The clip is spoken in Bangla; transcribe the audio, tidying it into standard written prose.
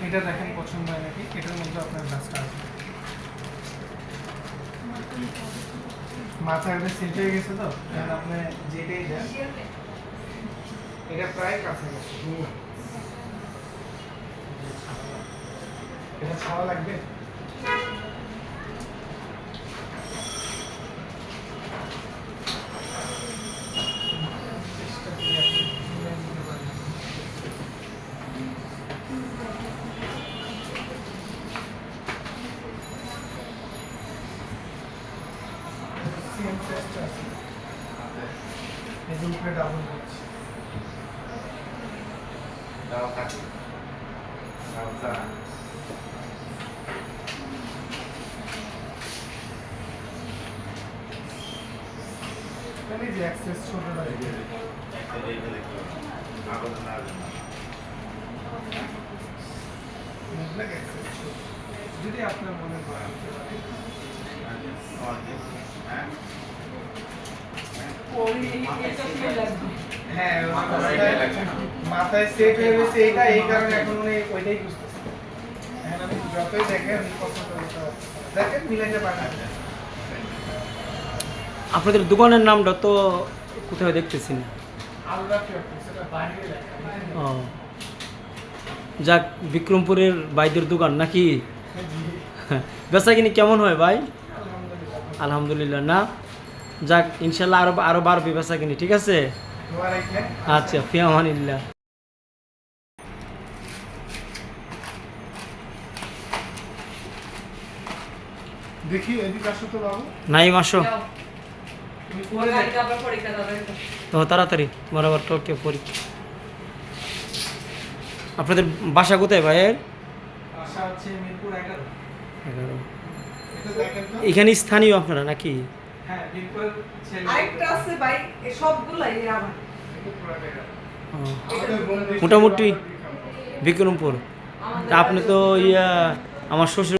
এটা দেখেন পছন্দ হয় নাকি, এটার মধ্যে আপনার গাছটা আছে। মাথা একটা সেট হয়ে গেছে তো, এখন আপনি যেটাই দেন এটা প্রায় কাছাকাছি। এটা ছাওয়া লাগবে। চেষ্টা করি আপনি মিলাই নিতে পারেন। সেম চেষ্টা আছে, এই যে উপরে ডাবল করছি। দাও থাকি দাও চা এই যে অ্যাক্সেস ছোটটা দেখে একটা রেখে দেখো আগুন না মুভমেন্ট অ্যাক্সেস ছোট, যদি আপনার মনে হয় হ্যাঁ হ্যাঁ মাথায় সেট হয়ে গেছে এইটা, এই কারণে এখন উনি ওইটাই বুঝতেছে। এখন আমি যতই দেখেন পছন্দ করতে পারছি দেখেন মিলাইতে পারেন। আপনাদের দোকানের নামটা তো কোথাও দেখতেছি না। আলরা ফিওর সেটা বাইরে লেখা। ও যাক, বিক্রমপুরের বাইদের দোকান নাকি? বেচা কিনি কেমন হয় ভাই? আলহামদুলিল্লাহ। আলহামদুলিল্লাহ। না যাক, ইনশাল্লাহ আরো বাড়বে বেচা কিনি, ঠিক আছে? দোয়া রাখবেন। আচ্ছা, ফি আমানিল্লাহ। দেখি এদিকে আসো তো বাবু। নাই মাসো তুমি করে তো তাড়াতাড়ি বরাবর টোকে পরীক্ষা। আপনাদের বাসা কোথায় ভাইয়ের? আশা হচ্ছে মিরপুর 11। 11। এটা দেখেন তো। এখানে স্থানীয় আপনারা নাকি? হ্যাঁ মিরপুরের ছেলে। আরেকটা আছে ভাই, এই সবগুলাই আমার। এটা পুরোটাই আমার। ও, আমাদের বন্ধু মোটামুটি বিক্রমপুর। তা আপনি তো আমার শ্বশুর